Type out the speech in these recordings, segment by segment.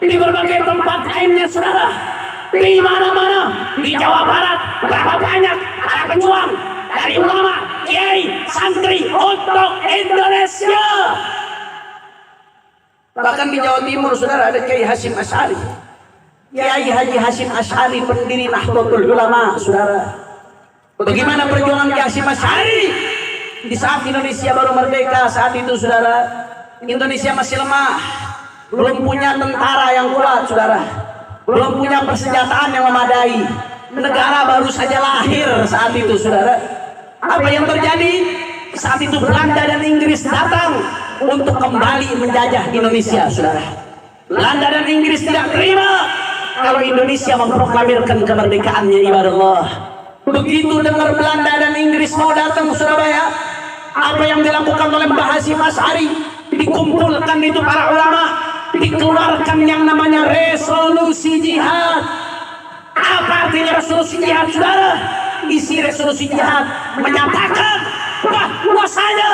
di berbagai tempat lainnya saudara, di mana-mana di Jawa Barat, berapa banyak para pejuang dari ulama, kiai, santri untuk Indonesia. Bahkan di Jawa Timur saudara ada Kiai Hasyim Asy'ari, Kiai Haji Hasyim Asy'ari, pendiri Nahdlatul Ulama saudara. Bagaimana perjuangan Kiai Hasyim Asy'ari di saat Indonesia baru merdeka saat itu saudara? Indonesia masih lemah, belum punya tentara yang kuat saudara, belum punya persenjataan yang memadai, negara baru saja lahir saat itu saudara. Apa yang terjadi? Saat itu Belanda dan Inggris datang untuk kembali menjajah Indonesia saudara. Belanda dan Inggris tidak terima kalau Indonesia memproklamirkan kemerdekaannya ibadah Allah. Begitu dengar Belanda dan Inggris mau datang ke Surabaya, apa yang dilakukan oleh Mbah Hasyim Asy'ari? Dikumpulkan itu para ulama, dikeluarkan yang namanya resolusi jihad. Apa artinya resolusi jihad saudara? Isi resolusi jihad menyatakan bahwasanya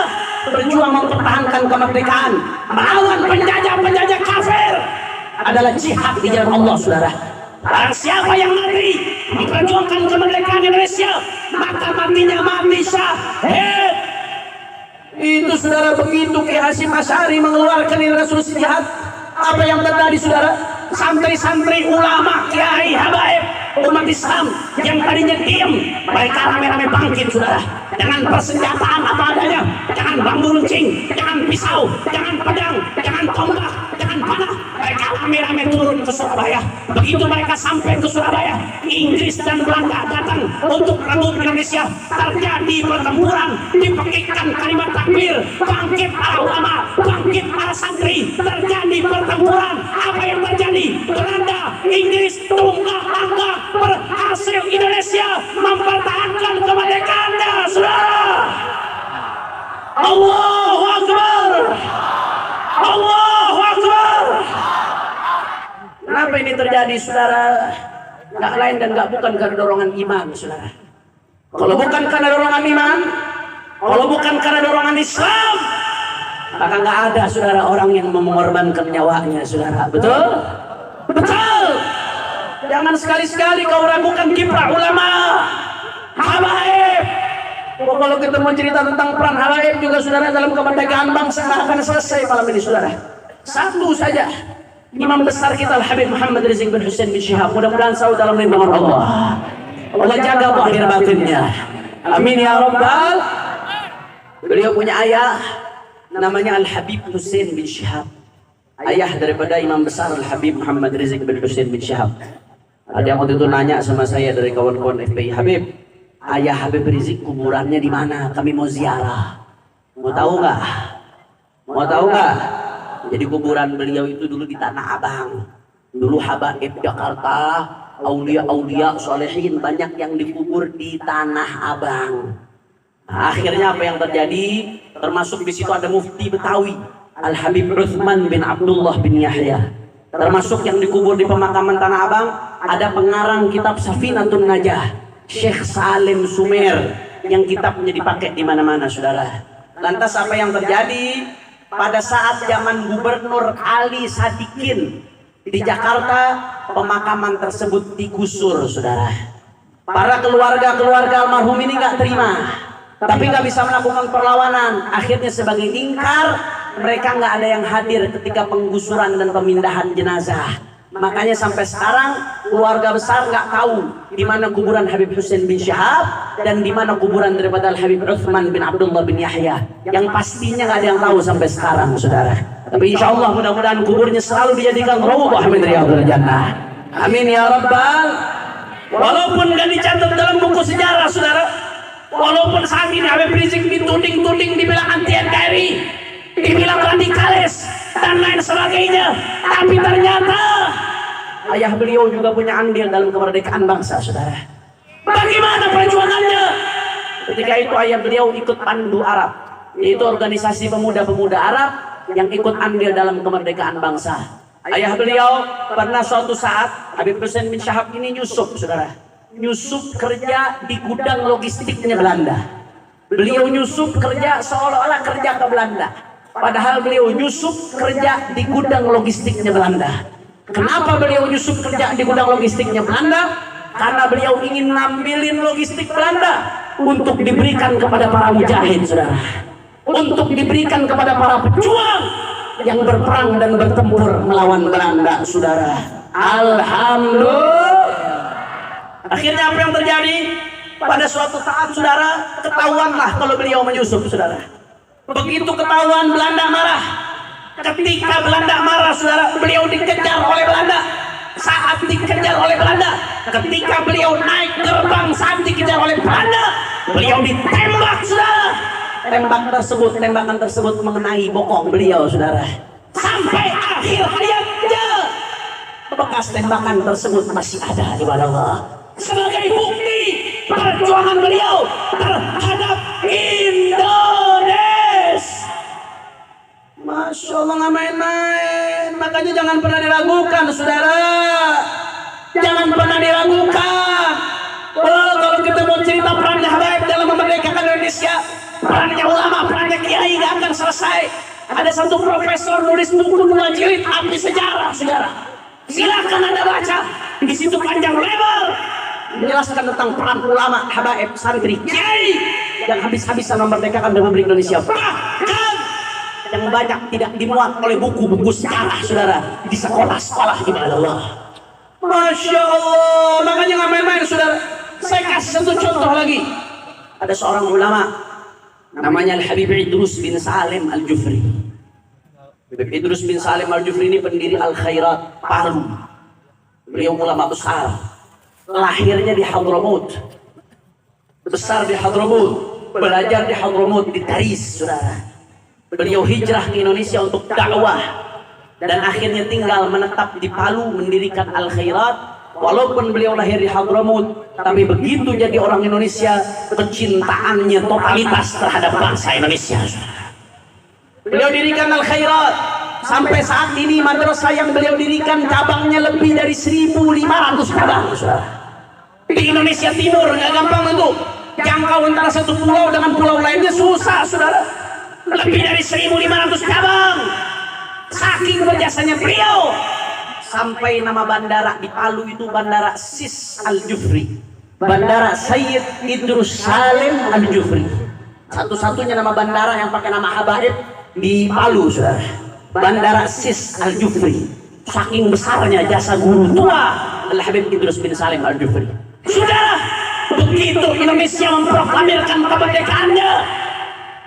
berjuang mempertahankan kemerdekaan melawan penjajah-penjajah kafir adalah jihad di jalan Allah saudara. Barang siapa yang mati memperjuangkan kemerdekaan Indonesia, maka matinya mati syahid. Itu saudara, begitu Kiai Hasyim Asy'ari mengeluarkan resolusi jihad, apa yang terjadi saudara? Santri-santri, ulama, kiai, habaib, umat Islam yang tadinya diam, mereka rame-rame bangkit saudara, dengan persenjataan apa adanya, jangan bambu runcing, jangan pisau, jangan pedang, jangan tombak, jangan panah. Mereka rame-rame turun ke Surabaya. Begitu mereka sampai ke Surabaya, Inggris dan Belanda datang untuk rebut Indonesia. Terjadi pertempuran, dipekikkan kalimat takbir, bangkit para ulama, bangkit para santri, terjadi pertempuran. Apa yang terjadi? Belanda, Inggris, tunggal tangga, berhasil Indonesia mempertahankan kemerdekaannya saudara. Allahu Akbar, Allahu Akbar. Kenapa ini terjadi saudara? Gak lain dan gak bukan karena dorongan iman saudara. Kalau bukan karena dorongan iman, kalau bukan karena dorongan Islam, maka gak ada saudara orang yang mengorbankan nyawanya saudara. Betul? Betul. Jangan sekali-sekali kau ragukan kiprah ulama, habaib. Kalau kita mau cerita tentang peran habaib juga saudara dalam kemerdekaan bangsa, nggak akan selesai malam ini saudara. Satu saja, imam besar kita Al-Habib Muhammad Rizik bin Hussein bin Syihab, mudah-mudahan selalu dalam lindungan Allah. Allah jaga zahir batinnya, amin ya rabbal. Beliau punya ayah namanya Al-Habib Hussein bin Syihab, ayah daripada imam besar Al-Habib Muhammad Rizik bin Hussein bin Syihab. Ada yang waktu itu nanya sama saya dari kawan-kawan FPI, Habib, ayah Habib Rizik kuburannya di mana? Kami mau ziarah. Mau tahu nggak? Mau tahu nggak? Jadi kuburan beliau itu dulu di Tanah Abang. Dulu habaib Jakarta, aulia-aulia solehin banyak yang dikubur di Tanah Abang. Nah, akhirnya apa yang terjadi? Termasuk di situ ada Mufti Betawi, Al-Habib Utsman bin Abdullah bin Yahya. Termasuk yang dikubur di pemakaman Tanah Abang ada pengarang kitab Safinatun Najah, Syekh Salim Sumer, yang kitabnya dipakai di mana-mana saudara. Lantas apa yang terjadi? Pada saat zaman Gubernur Ali Sadikin di Jakarta, pemakaman tersebut digusur saudara. Para keluarga almarhum ini nggak terima, tapi nggak bisa melakukan perlawanan. Akhirnya sebagai ingkar, mereka nggak ada yang hadir ketika penggusuran dan pemindahan jenazah. Makanya sampai sekarang keluarga besar nggak tahu di mana kuburan Habib Hussein bin Syihab dan di mana kuburan daripada Al Habib Utsman bin Abdullah bin Yahya. Yang pastinya nggak ada yang tahu sampai sekarang, saudara. Tapi insya Allah mudah-mudahan kuburnya selalu dijadikan raudhah min riyadhil jannah. Amin ya rabbal. Walaupun nggak dicatat dalam buku sejarah, saudara. Walaupun saat ini Habib Rizik dituding-tuding dibilang anti NKRI, dibilang radikalis dan lain sebagainya, tapi ternyata ayah beliau juga punya andil dalam kemerdekaan bangsa, saudara. Bagaimana perjuangannya? Ketika itu ayah beliau ikut Pandu Arab, yaitu organisasi pemuda-pemuda Arab yang ikut andil dalam kemerdekaan bangsa. Ayah beliau pernah suatu saat, Habib Hussein bin Syihab ini nyusup, saudara. Nyusup kerja di gudang logistiknya Belanda. Beliau nyusup kerja seolah-olah kerja ke Belanda. Padahal beliau nyusup kerja di gudang logistiknya Belanda. Kenapa beliau nyusup kerja di gudang logistiknya Belanda? Karena beliau ingin ngambilin logistik Belanda untuk diberikan kepada para mujahid, saudara. Untuk diberikan kepada para pejuang yang berperang dan bertempur melawan Belanda, saudara. Alhamdulillah. Akhirnya apa yang terjadi? Pada suatu saat, saudara, ketahuanlah kalau beliau menyusup, saudara. Begitu ketahuan, Belanda marah. Ketika Belanda marah, saudara, beliau dikejar oleh Belanda. Saat dikejar oleh Belanda, ketika beliau naik gerbang saat dikejar oleh Belanda, beliau ditembak, saudara. Tembakan tersebut mengenai bokong beliau, saudara. Sampai akhir hayatnya, bekas tembakan tersebut masih ada di Allah. Sebagai bukti perjuangan beliau terhadap Indonesia. Masya Allah, nggak main-main. Makanya jangan pernah diragukan, saudara. Jangan pernah diragukan. Oh, kalau kita mau cerita perannya Habaib dalam memerdekakan Indonesia, perannya ulama, perannya kiai nggak akan selesai. Ada satu profesor nulis buku 2 jilid abdi sejarah, saudara. Silakan Anda baca. Di situ panjang lebar menjelaskan tentang peran ulama, habaib, santri, kiai yang habis-habisan memerdekakan Republik Indonesia. Bahkan yang banyak tidak dimuat oleh buku-buku sejarah, saudara, di sekolah-sekolah di Allah. Masya Allah. Makanya nggak main-main, saudara. Saya kasih satu contoh lagi. Ada seorang ulama namanya Al-Habib Idrus bin Salim Al-Jufri. Idrus bin Salim Al-Jufri ini pendiri Al-Khairat Palu. Beliau ulama besar. Lahirnya di Hadramut, besar di Hadramut, belajar di Hadramut, di Taris, saudara. Beliau hijrah ke Indonesia untuk dakwah dan akhirnya tinggal menetap di Palu mendirikan Al-Khairat. Walaupun beliau lahir di Hadramut, tapi begitu jadi orang Indonesia, kecintaannya totalitas terhadap bangsa Indonesia. Beliau dirikan Al-Khairat. Sampai saat ini madrasah yang beliau dirikan cabangnya lebih dari 1.500 cabang, saudara. Di Indonesia Timur nggak gampang itu. Jangkau antara satu pulau dengan pulau lainnya susah, saudara. Lebih dari 1.500 cabang. Saking berjasanya beliau, sampai nama bandara di Palu itu Bandara Sis Al-Jufri, Bandara Sayyid Idrus Salim Al-Jufri. Satu-satunya nama bandara yang pakai nama habaib di Palu, saudara. Bandara Sis Al-Jufri. Saking besarnya jasa guru tua Al-Habib Idrus bin Salim Al-Jufri. Sudah begitu Indonesia memproklamirkan kemerdekaannya,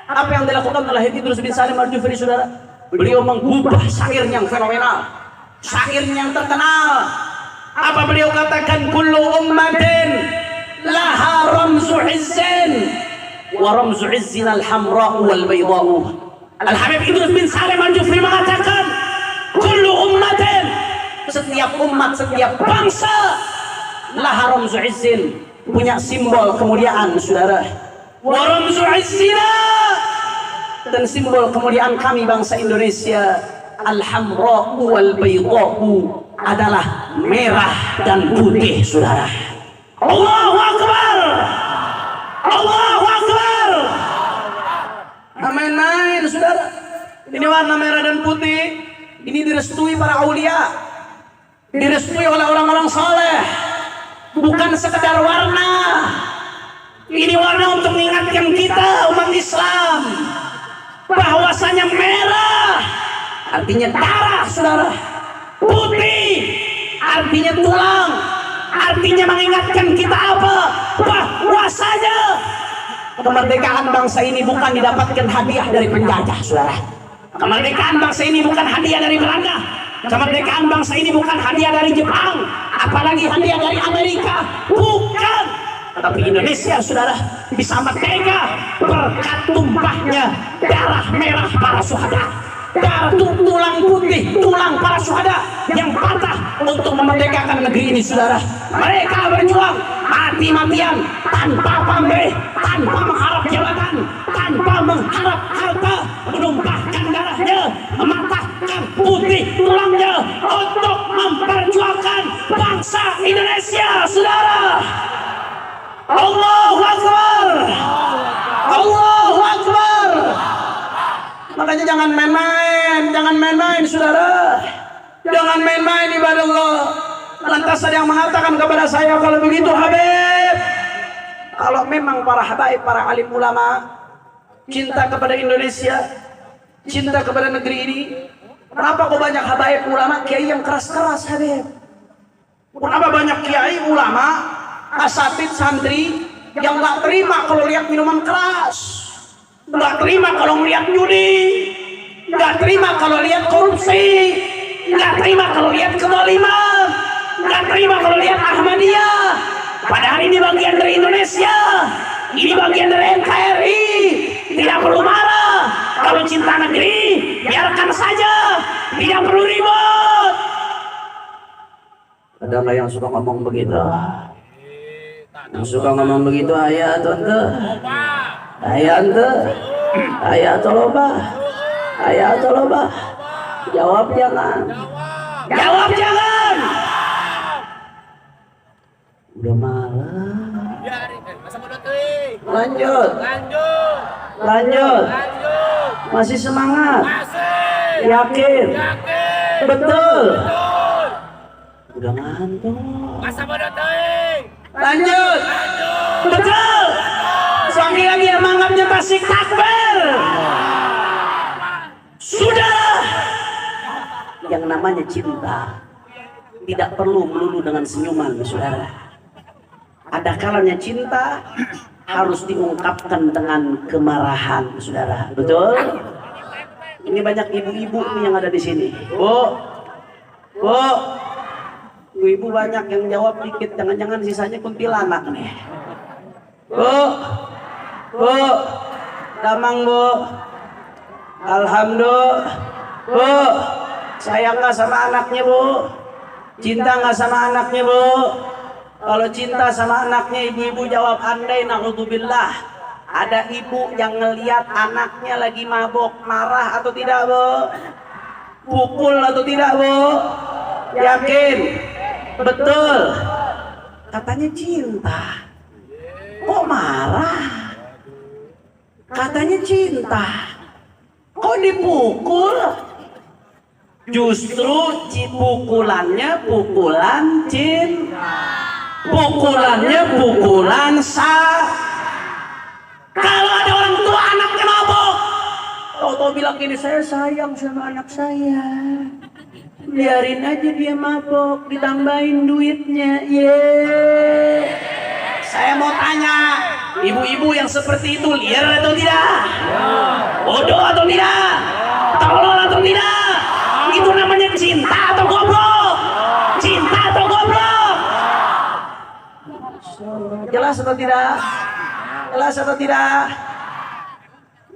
apa yang dilakukan oleh Idrus bin Salim Al-Jufri, saudara? Beliau mengubah syair yang fenomenal, syair yang terkenal. Apa beliau katakan? Kullu ummatin laha ramzu izzin wa ramzu izzin al-hamra wal bayda'u. Al-Habib Idrus bin Salim Al-Jufri mengatakan, kullu ummatin, setiap umat, setiap bangsa, laha ramzu izzin, punya simbol kemuliaan, saudara. Wa ramzu izzina, dan simbol kemuliaan kami bangsa Indonesia, al-hamra wal bayda'u, adalah merah dan putih, saudara. Allahu Akbar. Allahu Akbar. Main-main, saudara. Ini warna merah dan putih. Ini direstui para aulia, direstui oleh orang-orang saleh. Bukan sekedar warna. Ini warna untuk mengingatkan kita umat Islam bahwasanya merah artinya darah, saudara. Putih artinya tulang. Artinya mengingatkan kita apa? Bahwasanya kemerdekaan bangsa ini bukan didapatkan hadiah dari penjajah, saudara. Kemerdekaan bangsa ini bukan hadiah dari Belanda. Kemerdekaan bangsa ini bukan hadiah dari Jepang, apalagi hadiah dari Amerika. Bukan. Tapi Indonesia, saudara, bisa merdeka berkat tumpahnya darah merah para syuhada. Darah tulang putih, tulang para syuhada yang patah untuk memerdekakan negeri ini, saudara. Mereka berjuang mati-matian, tanpa pamrih, tanpa mengharap jabatan, tanpa mengharap harta, menumpahkan darahnya, mematahkan putih tulangnya untuk memperjuangkan bangsa Indonesia, saudara. Allahu Akbar. Allahu Akbar. Makanya jangan main-main, saudara. Jangan main-main ibadah Allah. Lantas ada yang mengatakan kepada saya, kalau begitu Habib, kalau memang para habaib, para alim ulama cinta kepada Indonesia, cinta kepada negeri ini, kenapa kok banyak habaib ulama kiai yang keras-keras Habib? Kenapa banyak kiai ulama, asatid, santri yang nggak terima kalau lihat minuman keras, nggak terima kalau melihat judi, nggak terima kalau lihat korupsi, nggak terima kalau lihat kezaliman, nggak terima kalau lihat Ahmadiyah. Padahal ini bagian dari Indonesia, ini bagian dari NKRI. Tidak perlu marah. Kalau cinta negeri, biarkan saja. Tidak perlu ribut. Ada nggak yang suka ngomong begitu? Yang suka ngomong begitu ayah atau ente? Ayah ente? Ayah atau loba? Ayah atau loba? Jawab jangan. Jawab jangan. Udah malam. Lanjut. Lanjut. Masih semangat? Yakin? Betul. Udah ngantuk. Lanjut. Betul. Sekali lagi semangatnya tasik takbir. Sudah. Yang namanya cinta tidak perlu melulu dengan senyuman, saudara. Ada kalanya cinta harus diungkapkan dengan kemarahan, saudara. Betul? Ini banyak ibu-ibu yang ada di sini. Bu, ibu-ibu banyak yang jawab dikit. Jangan-jangan sisanya kuntilanak nih. Bu, damang bu. Alhamdulillah. Bu, sayang nggak sama anaknya bu? Cinta nggak sama anaknya bu? Kalau cinta sama anaknya, ibu-ibu jawab andai, naudzubillah. Ada ibu yang ngelihat anaknya lagi mabok, marah atau tidak bu? Pukul atau tidak bu? Yakin? Betul. Katanya cinta, kok marah? Katanya cinta, kok dipukul? Justru pukulannya pukulan cinta. Pukulannya pukulan Kalau ada orang tua anaknya mabok, tau bilang gini, saya sayang sama anak saya, biarin aja dia mabok, ditambahin duitnya. Saya mau tanya, ibu-ibu yang seperti itu liar atau tidak? Bodoh atau tidak? Tolol atau tidak? Itu namanya cinta atau goblok? Cinta atau goblok? Jelas atau tidak? Jelas atau tidak?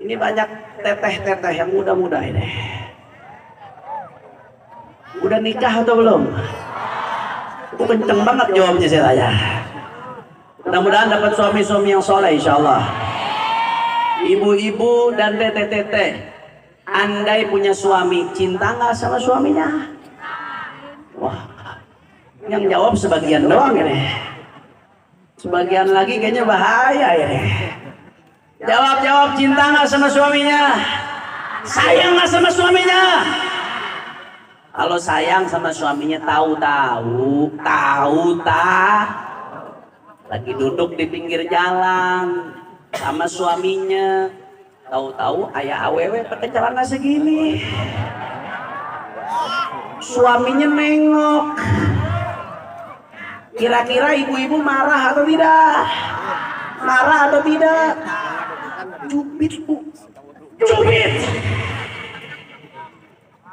Ini banyak teteh-teteh yang muda-muda ini. Udah nikah atau belum? Itu kenceng banget jawabnya saya tanya. Mudah-mudahan dapat suami-suami yang soleh insyaallah. Ibu-ibu dan teteh-teteh, andai punya suami, cinta nggak sama suaminya? Wah, yang jawab sebagian doang ini. Sebagian lagi kayaknya bahaya ya. Jawab cinta nggak sama suaminya? Sayang nggak sama suaminya? Kalau sayang sama suaminya tahu lagi duduk di pinggir jalan sama suaminya, tahu-tahu ayah awewe pakai celana segini, suaminya nengok. Kira-kira ibu-ibu marah atau tidak? Marah atau tidak? Cubit bu, cubit.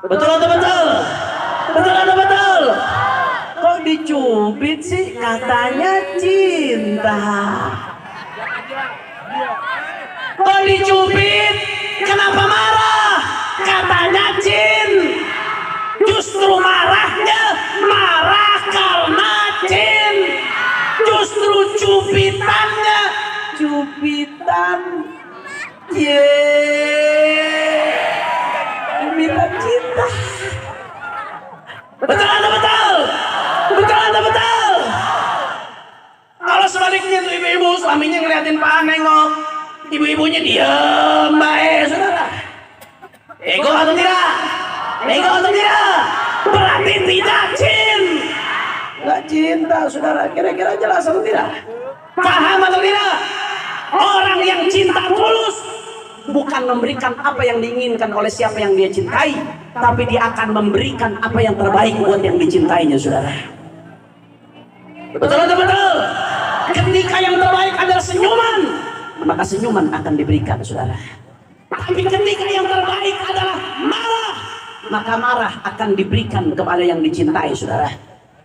Betul atau betul? Betul atau betul? Kok dicubit sih? Katanya cinta. Kok dicubit? Kenapa marah? Katanya cinta. Justru marahnya marah karena cinta. Justru cubitannya cubitan. Cubitan cinta. Betul atau betul? Betul atau betul? Kalau sebaliknya tuh ibu-ibu suaminya ngeliatin Pak nengok, ibu-ibunya diam baik saudara. Ego atau tidak? Ego atau tidak? berarti tidak nggak cinta, saudara. Kira-kira jelas atau tidak? Paham atau tidak? Orang yang cinta tulus bukan memberikan apa yang diinginkan oleh siapa yang dia cintai, tapi dia akan memberikan apa yang terbaik buat yang dicintainya, saudara. Betul atau betul? Ketika yang terbaik adalah senyuman, maka senyuman akan diberikan, saudara. Tapi ketika yang terbaik adalah marah, maka marah akan diberikan kepada yang dicintai, saudara.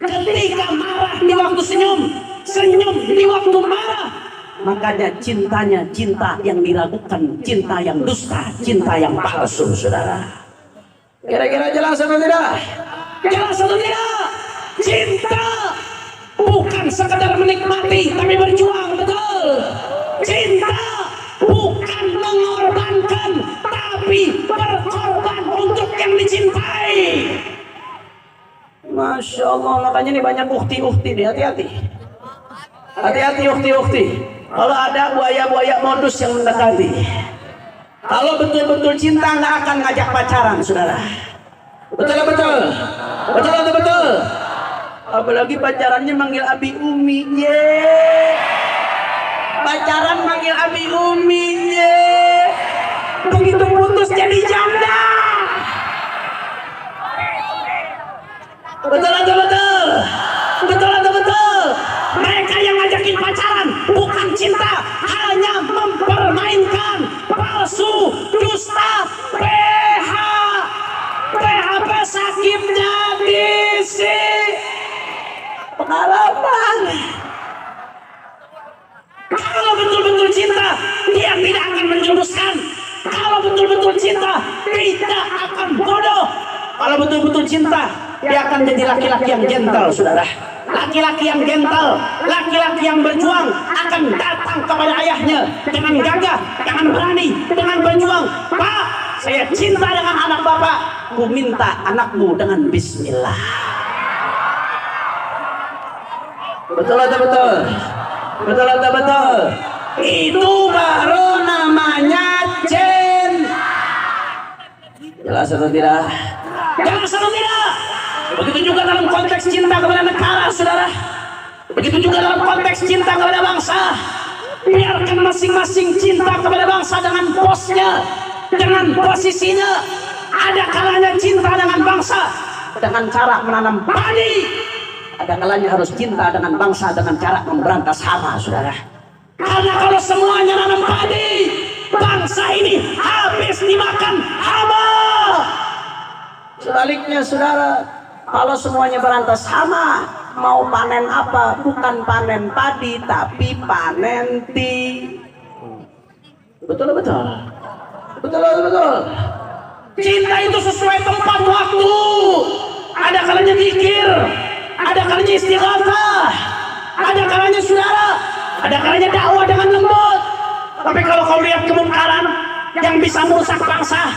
Ketika marah di waktu senyum, senyum di waktu marah, makanya cintanya cinta yang diragukan, cinta yang dusta, cinta yang palsu, saudara. Kira-kira jelas atau tidak? Jelas atau tidak? Cinta bukan sekedar menikmati, tapi berjuang, betul. Cinta bukan mengorbankan, tapi berkorban untuk yang dicintai. Masya Allah, makanya ini banyak ukti-ukti nih, hati-hati. Hati-hati ukti-ukti. Kalau ada buaya-buaya modus yang mendekati, kalau betul-betul cinta nggak akan ngajak pacaran, saudara. Betul betul, betul betul betul. Apalagi pacarannya manggil Abi Umi, ye. Pacaran manggil Abi Umi, ye. Begitu putus jadi janda. Betul atau betul? Betul atau betul? Mereka yang ngajakin pacaran bukan cinta, hanya mempermainkan, palsu, dusta, PHP sakitnya diisi pengalaman. Kalau betul-betul cinta, dia tidak akan menjuruskan. Kalau betul-betul cinta, tidak akan bodoh. Kalau betul-betul cinta, dia akan jadi laki-laki yang gentle, saudara. Laki-laki yang gentle, laki-laki yang berjuang akan datang kepada ayahnya dengan gagah, dengan berani, dengan berjuang. Pak, saya cinta dengan anak bapak, ku minta anakmu dengan bismillah. Betul atau betul? Betul atau betul? Itu baru namanya cinta. Jelas atau tidak? Jelas atau tidak? Begitu juga dalam konteks cinta kepada negara, saudara. Begitu juga dalam konteks cinta kepada bangsa. Biarkan masing-masing cinta kepada bangsa dengan posnya, dengan posisinya. Ada kalanya cinta dengan bangsa dengan cara menanam padi. Ada kalanya harus cinta dengan bangsa dengan cara memberantas hama, saudara. Karena kalau semuanya nanam padi, bangsa ini habis dimakan hama. Sebaliknya, saudara, kalau semuanya berantas hama, mau panen apa? Bukan panen padi, tapi panen betul betul. Betul betul. Cinta itu sesuai tempat waktu. Ada kalanya zikir, ada kalanya istighatsah, ada kalanya saudara, ada kalanya dakwah dengan lembut. Tapi kalau kau lihat kemungkaran yang bisa merusak bangsa,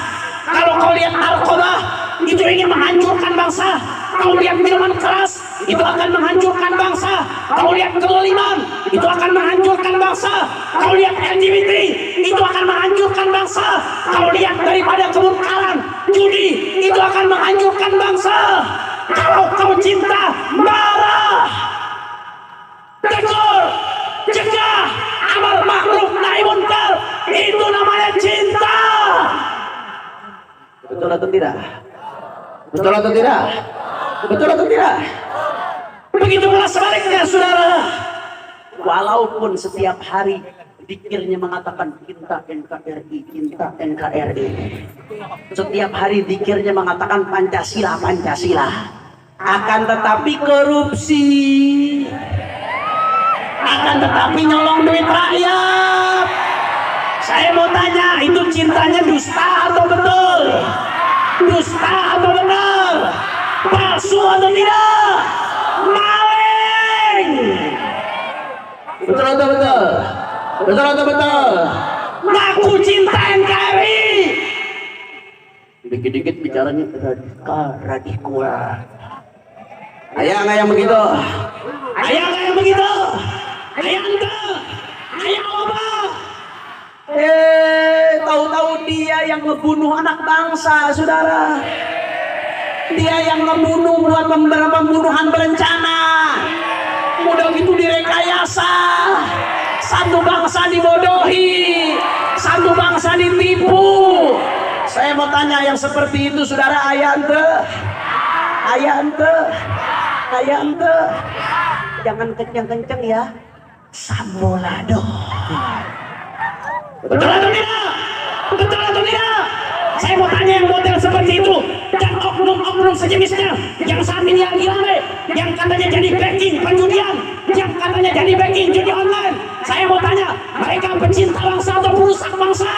kalau kau lihat narkoba itu ingin menghancurkan bangsa, kau lihat minuman keras itu akan menghancurkan bangsa, kau lihat kezaliman itu akan menghancurkan bangsa, kau lihat LGBT itu akan menghancurkan bangsa, kau lihat daripada kemungkaran judi itu akan menghancurkan bangsa. Kalau kau cinta, marah, tegur, cegah, amar ma'ruf nahi munkar, itu namanya cinta. Betul atau tidak? Betul atau tidak? Betul atau tidak? Begitu pula sebaliknya, saudara. Walaupun setiap hari zikirnya mengatakan cinta NKRI, cinta NKRI. Setiap hari zikirnya mengatakan Pancasila, Pancasila. Akan tetapi korupsi, akan tetapi nyolong duit rakyat. Saya mau tanya, itu cintanya dusta atau betul? Dusta atau benar? Palsu atau tidak? Maling. Betul atau betul? Betul atau betul? Ngaku cinta NKRI. Dikit-dikit bicaranya radikal. Ayah nggak yang begitu? Ayah nggak yang begitu? Ayah enggak? Ayah apa? Tahu-tahu dia yang ngebunuh anak bangsa, saudara. Dia yang membunuh buat pembunuhan berencana. Udah gitu direkayasa. Satu bangsa dibodohi, satu bangsa ditipu. Saya mau tanya yang seperti itu saudara, ayante, jangan kenceng-kenceng ya. Sambolado. Betul atau tidak? Betul atau tidak? Saya mau tanya yang model seperti itu dan oknum-oknum sejenisnya yang saat ini lagi rame, yang katanya jadi backing penjudian, yang katanya jadi backing judi online. Saya mau tanya, mereka pecinta bangsa atau perusak bangsa?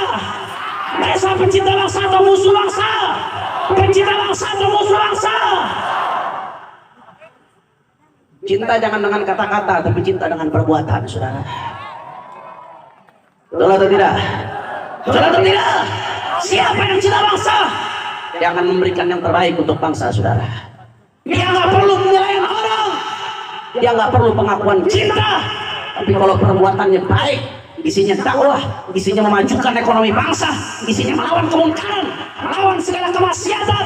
Mereka pecinta bangsa atau musuh bangsa? Pecinta bangsa atau musuh bangsa? Cinta jangan dengan kata-kata, tapi cinta dengan perbuatan, saudara. Betul atau tidak? Betul atau tidak? Siapa yang cinta bangsa? Dia akan memberikan yang terbaik untuk bangsa, saudara. Dia nggak perlu penilaian orang, dia nggak perlu pengakuan cinta. Tapi kalau perbuatannya baik, isinya dakwah, isinya memajukan ekonomi bangsa, isinya melawan kemungkaran, melawan segala kemaksiatan,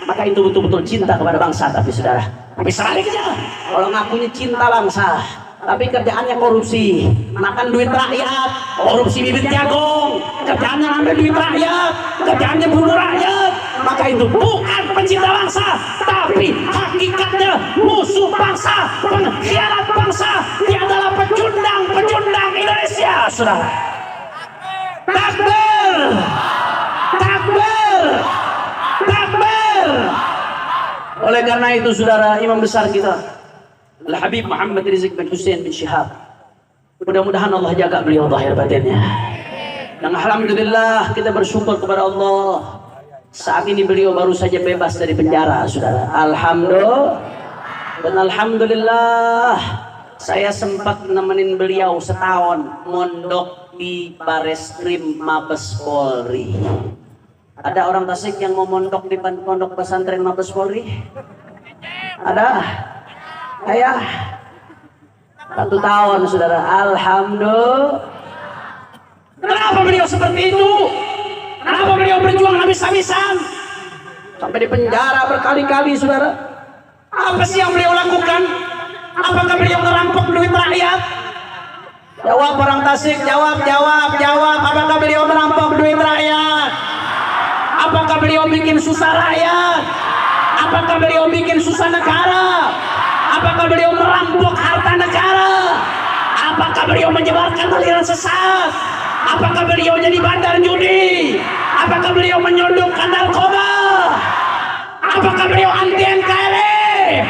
maka itu betul-betul cinta kepada bangsa. Tapi saudara, tapi sebaliknya, kalau ngakunya cinta bangsa, tapi kerjaannya korupsi, makan duit rakyat, korupsi bibit jagung, kerjaannya ngambil duit rakyat, kerjaannya bunuh rakyat, maka itu bukan pencinta bangsa, tapi hakikatnya musuh bangsa, pengkhianat bangsa. Dia adalah pecundang Indonesia, saudara. Takbir, takbir, takbir. Oleh karena itu, saudara, imam besar kita Al-Habib Muhammad Rizik bin Hussein bin Syihab, mudah-mudahan Allah jaga beliau zahir batinnya. Dan alhamdulillah kita bersyukur kepada Allah, saat ini beliau baru saja bebas dari penjara, saudara. Alhamdulillah. Dan alhamdulillah saya sempat nemenin beliau setahun mondok di Bareskrim Mabes Polri. Ada orang Tasik yang mau mondok di pondok pesantren Mabes Polri? Ada? Ayah, 1 tahun, saudara. Alhamdulillah. Kenapa beliau seperti itu? Kenapa beliau berjuang habis-habisan sampai di penjara berkali-kali, saudara? Apa sih yang beliau lakukan? Apakah beliau merampok duit rakyat? Jawab orang Tasik, jawab. Apakah beliau merampok duit rakyat? Apakah beliau bikin susah rakyat? Apakah beliau bikin susah negara? Apakah beliau merampok harta negara? Apakah beliau menyebarkan aliran sesat? Apakah beliau jadi bandar judi? Apakah beliau menyelundupkan narkoba? Apakah beliau anti NKRI?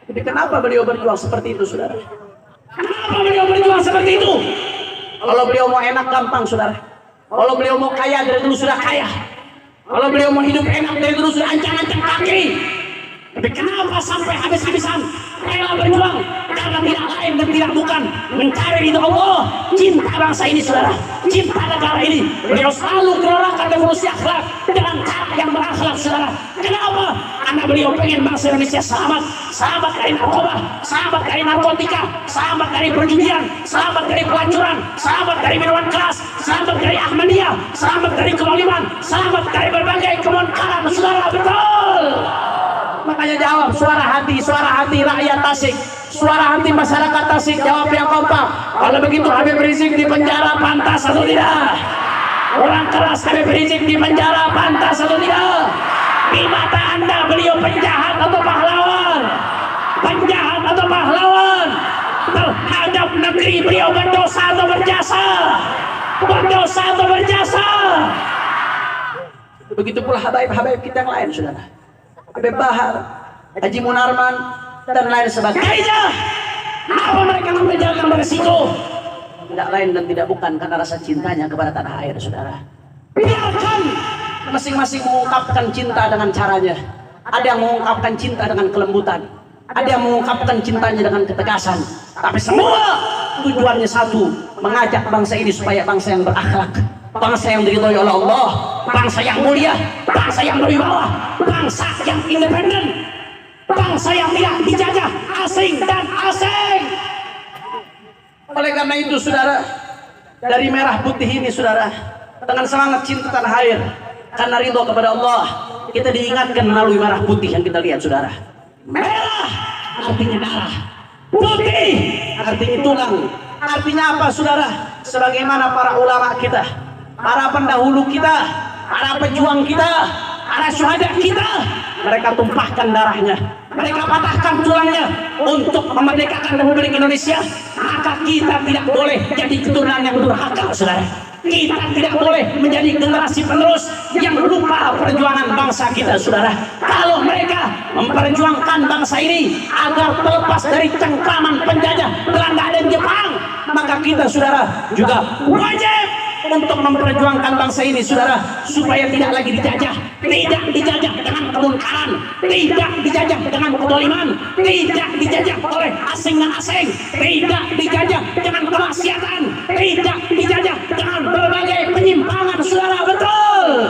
Jadi kenapa beliau berjuang seperti itu, saudara? Kenapa beliau berjuang seperti itu? Kalau beliau mau enak gampang, saudara. Kalau beliau mau kaya dari dulu sudah kaya. Kalau beliau mau hidup enak dari dulu sudah ancang-ancang kaki. Tapi kenapa sampai habis-habisan rela berjuang? Karena tidak lain dan tidak bukan mencari ridho Allah, cinta bangsa ini, saudara, cinta negara ini. Beliau selalu gelorakan revolusi akhlak dengan cara yang berakhlak, saudara. Kenapa? Karena beliau pengen bangsa Indonesia selamat, selamat dari narkoba, selamat dari narkotika, selamat dari perjudian, selamat dari pelacuran, selamat dari minuman keras, selamat dari Ahmadiyah, selamat dari kezaliman, selamat dari berbagai kemungkaran, saudara. Betul. Makanya jawab, suara hati rakyat Tasik, suara hati masyarakat Tasik, jawab yang kompak. Kalau begitu Habib Rizik di penjara pantas atau tidak? Orang keras Habib Rizik di penjara pantas atau tidak? Di mata Anda beliau penjahat atau pahlawan? Penjahat atau pahlawan? Terhadap negeri beliau berdosa atau berjasa? Berdosa atau berjasa? Begitu pula habaib-habaib kita yang lain, saudara. Habib Bahar, Haji Munarman, dan lain sebagainya. Apa mereka mengambil jalan beresiko? Tidak lain dan tidak bukan karena rasa cintanya kepada tanah air, saudara. Biarkan masing-masing mengungkapkan cinta dengan caranya. Ada yang mengungkapkan cinta dengan kelembutan, ada yang mengungkapkan cintanya dengan ketegasan. Tapi semua tujuannya satu, mengajak bangsa ini supaya bangsa yang berakhlak, bangsa yang diridhoi oleh Allah, bangsa yang mulia, bangsa yang berwibawa, bangsa yang independen, bangsa yang tidak dijajah asing dan asing. Oleh karena itu, saudara, dari merah putih ini, saudara, dengan semangat cinta tanah air, karena ridho kepada Allah, kita diingatkan melalui merah putih yang kita lihat, saudara. Merah artinya darah, putih artinya tulang. Artinya apa, saudara? Sebagaimana para ulama kita, para pendahulu kita, para pejuang kita, para syuhada kita, mereka tumpahkan darahnya, mereka patahkan tulangnya untuk memerdekakan Republik Indonesia. Maka kita tidak boleh jadi keturunan yang durhaka, saudara. Kita tidak boleh menjadi generasi penerus yang lupa perjuangan bangsa kita, saudara. Kalau mereka memperjuangkan bangsa ini agar terlepas dari cengkraman penjajah Belanda dan Jepang, maka kita, saudara, juga wajib untuk memperjuangkan bangsa ini, saudara, supaya tidak lagi dijajah, tidak dijajah dengan kemungkaran, tidak dijajah dengan kezaliman, tidak dijajah oleh asing dan asing, tidak dijajah dengan kemaksiatan, tidak dijajah dengan berbagai penyimpangan, saudara. Betul.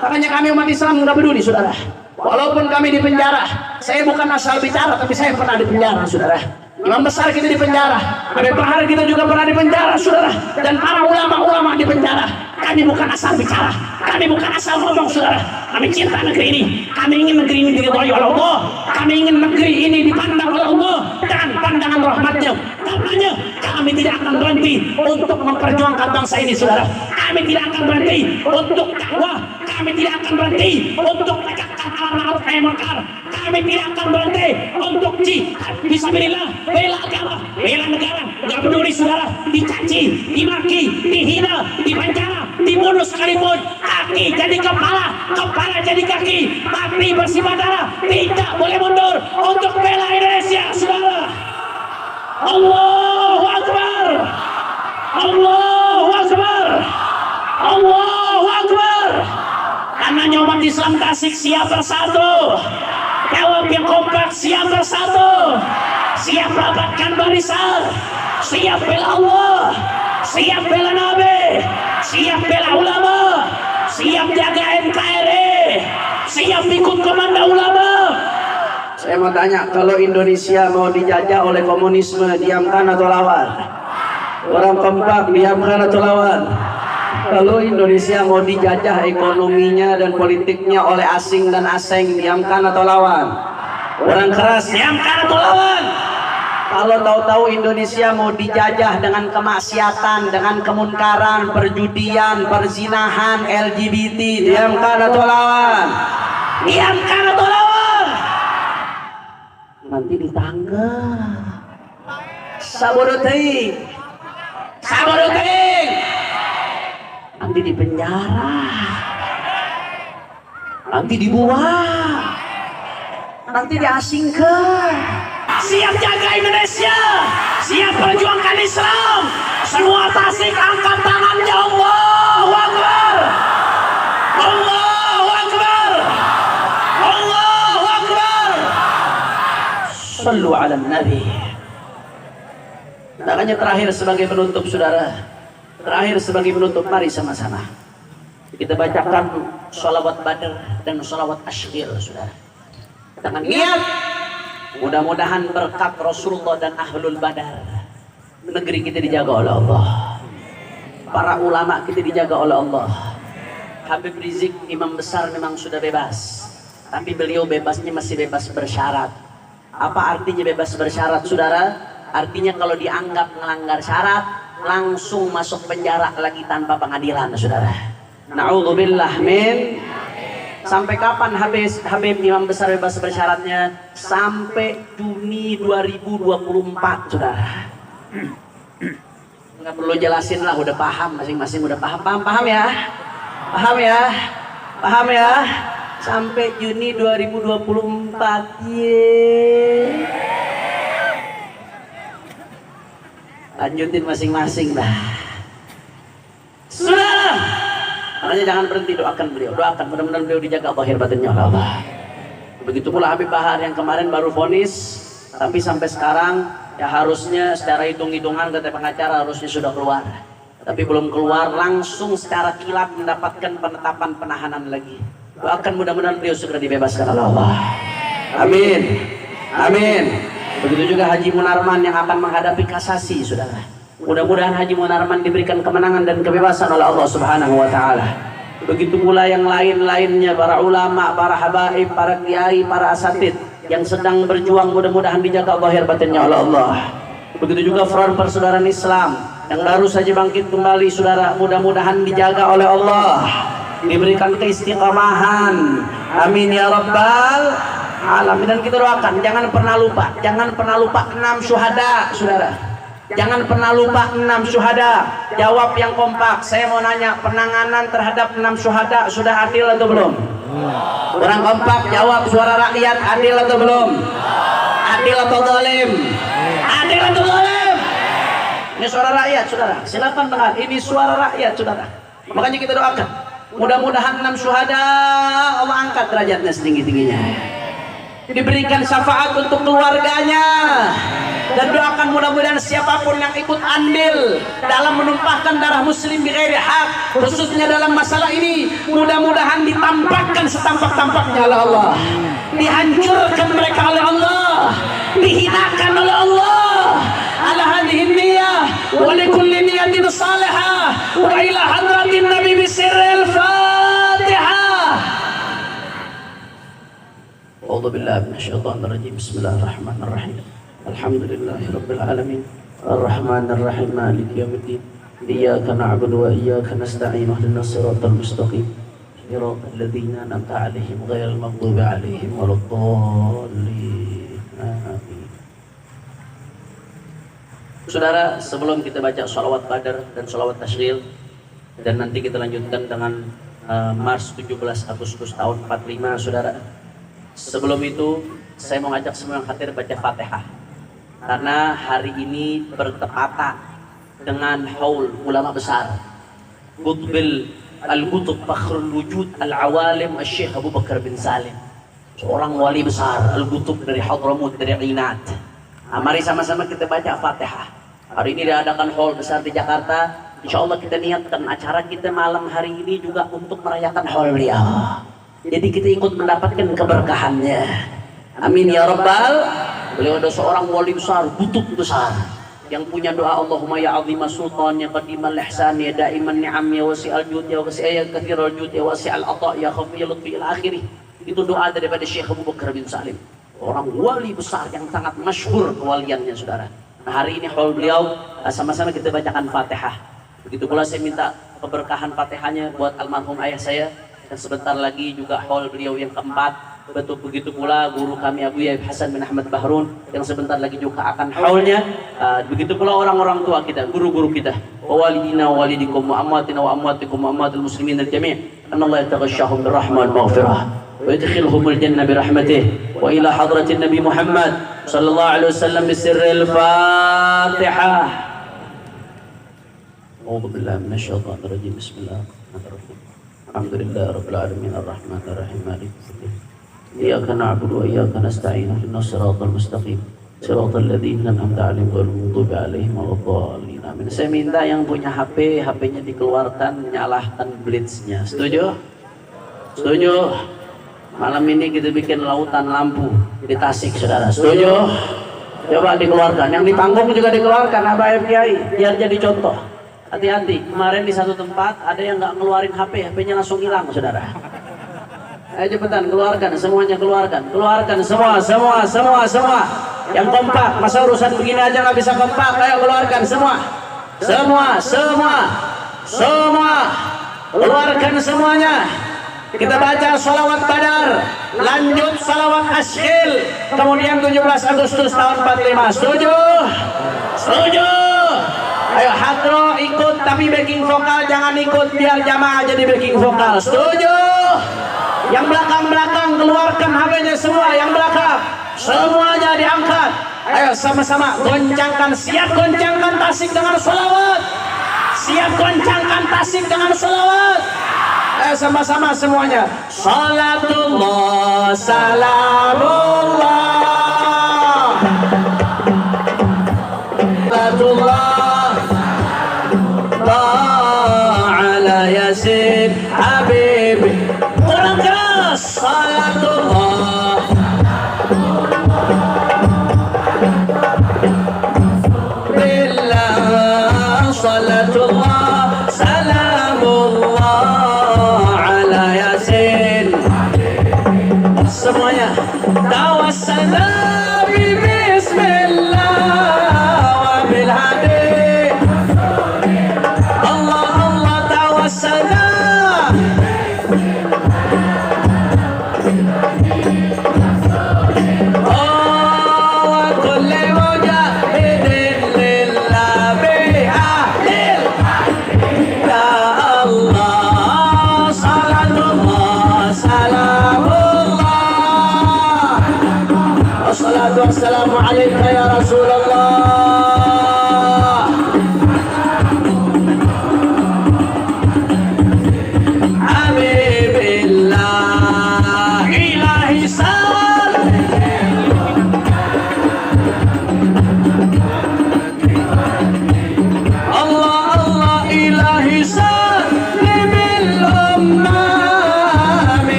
Makanya kami umat Islam nggak peduli, saudara. Walaupun kami di penjara, saya bukan asal bicara, tapi saya pernah di penjara, saudara. Imam besar kita di penjara, Habib Bahar kita juga pernah di penjara, saudara. Dan para ulama-ulama di penjara. Kami bukan asal bicara, kami bukan asal ngomong, saudara. Kami cinta negeri ini, kami ingin negeri ini diridhoi oleh Allah, kami ingin negeri ini dipandang oleh Allah dengan pandangan rahmatnya. Karenanya kami tidak akan berhenti untuk memperjuangkan bangsa ini, saudara. Kami tidak akan berhenti untuk dakwah, kami tidak akan berhenti untuk menegakkan amar ma'ruf nahi munkar. Kami tidak akan berhenti untuk jihad fisabilillah, bela agama, bela negara. Gak peduli, saudara, dicaci, dimaki, dihina, dipenjara, dibunuh sekalipun, kaki jadi kepala, kepala jadi kaki, tapi bersifat darah, tidak boleh mundur untuk bela Indonesia, saudara. Allahu Akbar, Allahu Akbar, Allahu Akbar. Karena umat Islam Tasik siap bersatu, jawab yang kompak, siap bersatu, siap rapatkan barisan, siap bela Allah, siap bela Nabi, siap bela ulama, siap jaga NKRI, siap ikut komando ulama. Saya mau tanya, kalau Indonesia mau dijajah oleh komunisme, diamkan atau lawan? Orang kompak, diamkan atau lawan? Kalau Indonesia mau dijajah ekonominya dan politiknya oleh asing dan asing, diamkan atau lawan? Orang keras, diamkan atau lawan? Kalau tahu-tahu Indonesia mau dijajah dengan kemaksiatan, dengan kemunkaran, perjudian, perzinahan, LGBT, diamkan atau lawan? Diamkan atau lawan? Nanti ditangga. Sabodoting, sabodoting. Nanti di penjara, nanti dibuang, nanti diasingkan. Siap jaga Indonesia, siap perjuangkan Islam. Semua Tasik angkat tangannya. Allahu Akbar, Allahu Akbar, Allahu Akbar. Sallu ala Nabi. Makanya terakhir sebagai penutup, saudara, terakhir sebagai penutup, mari sama-sama kita bacakan sholawat Badr dan sholawat Ashqir, saudara. Dengan niat mudah-mudahan berkat Rasulullah dan Ahlul Badar, negeri kita dijaga oleh Allah, para ulama kita dijaga oleh Allah. Habib Rizik imam besar memang sudah bebas, tapi beliau bebasnya masih bebas bersyarat. Apa artinya bebas bersyarat, saudara? Artinya kalau dianggap melanggar syarat, langsung masuk penjara lagi tanpa pengadilan, saudara. Na'udzubillah min. Sampai kapan Habib imam besar bebas bersyaratnya? Sampai Juni 2024, saudara. Nggak perlu jelasin lah, udah paham, masing-masing udah paham ya, paham ya, paham ya. Sampai Juni 2024, lanjutin masing-masing dah. Sudah. Makanya jangan berhenti, doakan beliau, doakan mudah-mudahan beliau dijaga zahir batinnya oleh Allah. Begitu pula Habib Bahar yang kemarin baru vonis, tapi sampai sekarang ya harusnya secara hitung-hitungan kata pengacara harusnya sudah keluar. Tapi belum keluar, langsung secara kilat mendapatkan penetapan penahanan lagi. Doakan mudah-mudahan beliau segera dibebaskan oleh Allah. Amin. Amin. Begitu juga Haji Munarman yang akan menghadapi kasasi, saudara. Mudah-mudahan Haji Munarman diberikan kemenangan dan kebebasan oleh Allah Subhanahu wa Ta'ala. Begitu pula yang lain-lainnya, para ulama, para habaib, para kiai, para asatid yang sedang berjuang, mudah-mudahan dijaga zahir batinnya oleh Allah. Begitu juga front persaudaraan Islam yang baru saja bangkit kembali, saudara, mudah-mudahan dijaga oleh Allah, diberikan keistiqamahan, amin ya rabbal alamin. Dan kita doakan jangan pernah lupa 6 syuhada, saudara. Jangan pernah lupa 6 syuhada. Jawab yang kompak. Saya mau nanya, penanganan terhadap 6 syuhada sudah adil atau belum? Kurang kompak, jawab. Suara rakyat, adil atau belum? Adil atau zalim? Adil atau zalim? Ini suara rakyat, saudara. Silakan dengar. Ini suara rakyat, saudara. Makanya kita doakan, mudah-mudahan 6 syuhada Allah angkat derajatnya setinggi-tingginya, diberikan syafaat untuk keluarganya. Dan doakan mudah-mudahan siapapun yang ikut andil dalam menumpahkan darah muslim bighairi hak, khususnya dalam masalah ini, mudah-mudahan ditampakkan setampak-tampaknya oleh Allah, dihancurkan mereka oleh Allah, dihinakan oleh Allah. Ala hadhihi niyyah wa likulli niyatin salihah wa ila hadratin nabi bisirril fatihah. A'udzu billahi minasyaitonir rajim. Bismillahirrahmanirrahim. Alhamdulillahirabbil alamin. Arrahmanir rahim. Maliki yaumiddin. Iyyaka na'budu wa iyyaka nasta'in. Ihdinas siratal mustaqim. Shiratal ladzina an'amta 'alaihim ghairil maghdubi 'alaihim waladdallin. Amin. Saudara, sebelum kita baca sholawat Badar dan sholawat Tashril, dan nanti kita lanjutkan dengan Mars 17 Agustus tahun 45, saudara. Sebelum itu, saya mau ngajak semua yang hadir baca Fatihah, karena hari ini bertepatan dengan haul ulama besar, Qutbil Al-Qutub Fakhrul Wujud Al-Awalim Al-Syekh Abu Bakar bin Salim, seorang wali besar Al-Qutub dari Hadramut, dari Inat. Nah, mari sama-sama kita baca Fatihah. Hari ini diadakan haul besar di Jakarta. Insya Allah kita niatkan acara kita malam hari ini juga untuk merayakan haul beliau. Jadi kita ikut mendapatkan keberkahannya. Amin ya rabbal. Beliau adalah seorang wali besar, kutub besar, yang punya doa Allahumma ya azimah sultan ya qadimal ihsan ya daiman ni'am ya wasi'al jud ya wasi'al kathiral jud ya wasi'al ata ya khafiyal lutfi ila akhirih. Itu doa daripada Syekh Abu Bakar bin Salim, orang wali besar yang sangat masyhur kewaliannya, saudara. Nah, hari ini haul beliau, sama-sama kita bacakan Fatihah. Begitu pula saya minta keberkahan Fatihahnya buat almarhum ayah saya, dan sebentar lagi juga haul beliau yang keempat. Begitu pula guru kami Abu Yaib Hasan bin Ahmad Bahrun yang sebentar lagi juga akan haulnya. Begitu pula orang-orang tua kita, guru-guru kita, wa walidina wa walidikum wa amwatina wa amwatikum wa amwatil muslimin al-jami'. Anallahu yataghashshahum birrahmah wal maghfirah wa yadkhiluhum al-jannah birahmatih wa ila hadratin Nabi Muhammad sallallahu alaihi wasallam bisirril Fatihah. A'udzu billahi minasyaitonir rajim. Bismillahirrahmanirrahim. Alhamdulillahi rabbil alamin arrahmanir rahim maliki yaumiddin. Iyyaka na'budu wa iyyaka nasta'in. Ihdinas siratal mustaqim. Siratal ladzina an'amta 'alaihim ghairil maghdubi 'alaihim waladdallin. Amin. Saya minta yang punya HP, HP-nya dikeluarkan, nyalahkan blitznya. Setuju? Setuju? Malam ini kita bikin lautan lampu di Tasik, saudara. Setuju? Coba dikeluarkan. Yang di panggung juga dikeluarkan, Abah Kiai, biar jadi contoh. Hati-hati. Kemarin di satu tempat ada yang nggak ngeluarin HP, HP-nya langsung hilang, saudara. Ayo cepetan keluarkan, semuanya keluarkan semua yang kompak. Masa urusan begini aja nggak bisa kompak? Ayo keluarkan semua keluarkan semuanya. Kita baca sholawat Badar, lanjut sholawat Ashril, kemudian 17 Agustus tahun 45. Setuju? Ayo hadro ikut, tapi backing vokal jangan ikut, biar jamaah jadi backing vokal. Setuju? Yang belakang-belakang keluarkan HP-nya semua, yang belakang semuanya diangkat. Ayo sama-sama goncangkan, siap goncangkan Tasik dengan sholawat. Siap goncangkan Tasik dengan sholawat. Ayo sama-sama semuanya. Salatullah, salamullah. Salatullah ala yasin habib. Salatullah billah, salatullah, salamullah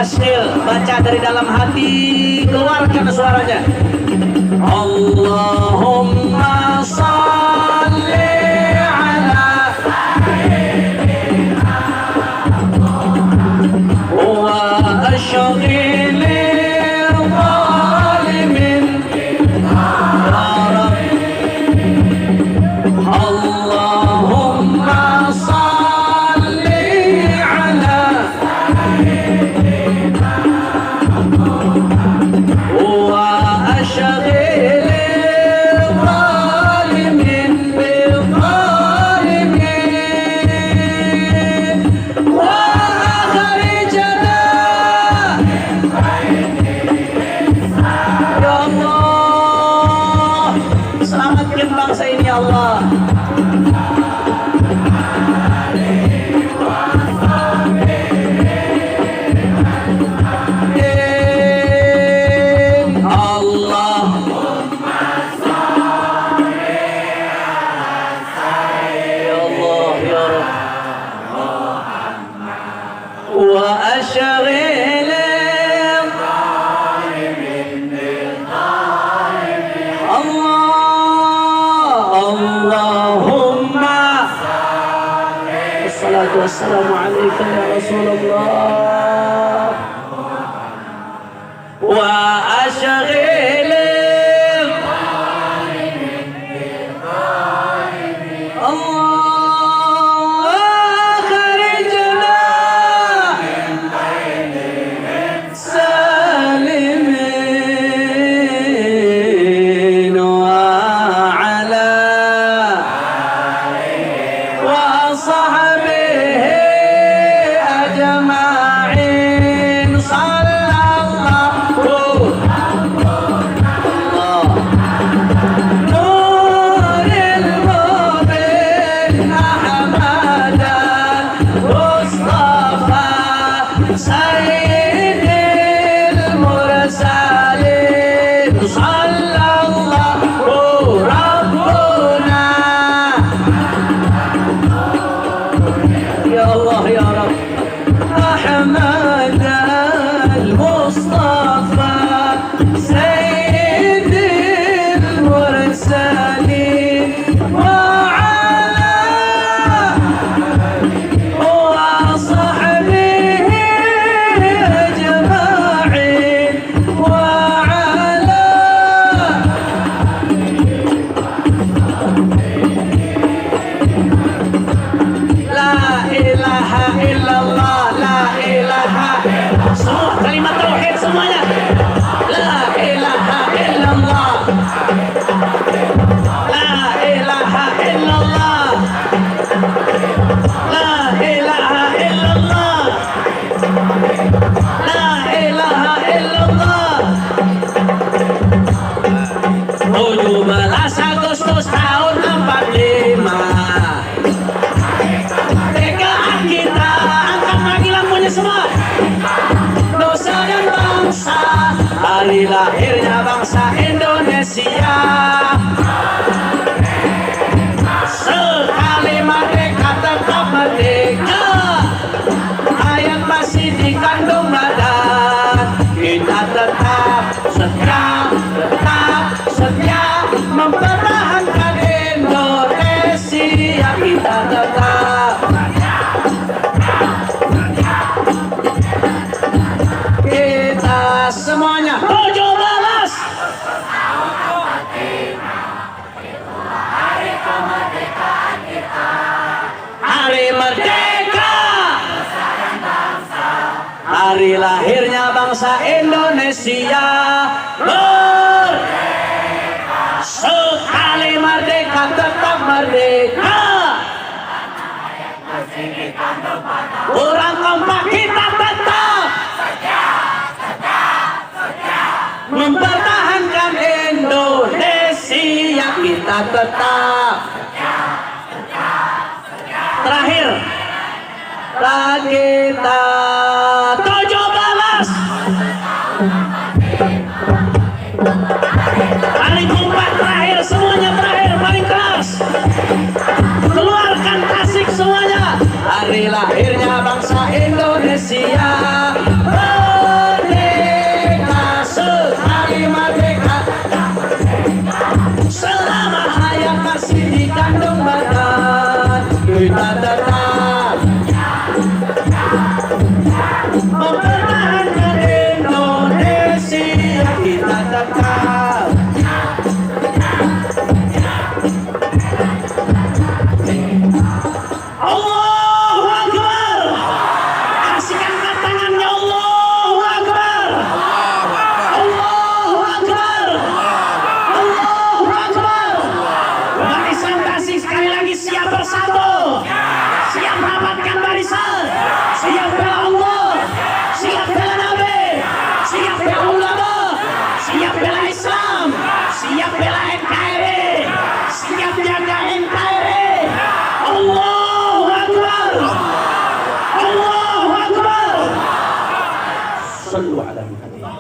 Basil, baca dari dalam hati, keluarkan suaranya. Allahumma salli ala wa ashghili zalimin Allahumma salli ala wa ashghili zalimin bil zalimin wa akhrijna ya Allah, selamatkan bangsa ini ya Allah. وأشغل اللهم الصلاة والسلام عليك يا رسول الله وأشغل hari lahirnya bangsa Indonesia. Sekali merdeka tetap merdeka, ayat masih dikandung badan. Kita tetap setia mempertahankan Indonesia. Kita tetap semuanya tujuh balas. Hari kemerdekaan kita, hari merdeka, hari lahirnya bangsa Indonesia. Merdeka, sekali merdeka tetap merdeka. Kurang kompak kita tetap mempertahankan Indonesia. Kita tetap terakhir kita tujuh balas. Paling kompak terakhir, semuanya terakhir paling keras. Keluarkan tasik semuanya. Hari lahirnya bangsa Indonesia. shallu ala Muhammad.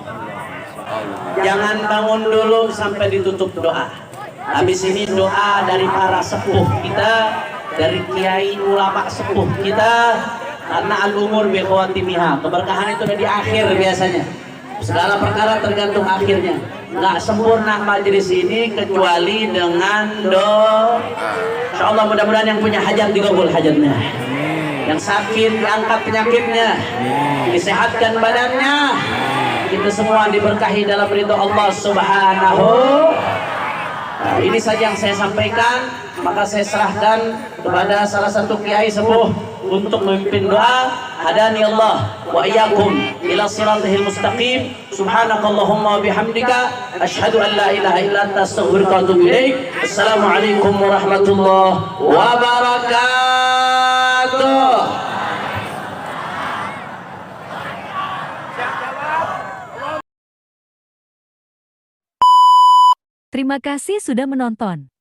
Jangan bangun dulu sampai ditutup doa. Habis ini doa dari para sepuh kita, dari kiai ulama sepuh kita, karena al-umur bi khawatimiha. Keberkahan itu ada di akhir biasanya. Segala perkara tergantung akhirnya. Nggak sempurna majelis ini kecuali dengan doa. Insyaallah mudah-mudahan yang punya hajat dikabul hajatnya. Yang sakit diangkat penyakitnya, disehatkan badannya. Kita semua diberkahi dalam ridho Allah Subhanahu. Nah, ini saja yang saya sampaikan. Maka saya serahkan kepada salah satu kiai sepuh untuk memimpin doa. Hadani Allah wa iyyakum ila siratal mustaqim. Subhanakallahumma wa bihamdika asyhadu an la ilaha illa anta astaghfiruka wa atubu ilaik. Assalamualaikum warahmatullahi wabarakatuh. Terima kasih sudah menonton.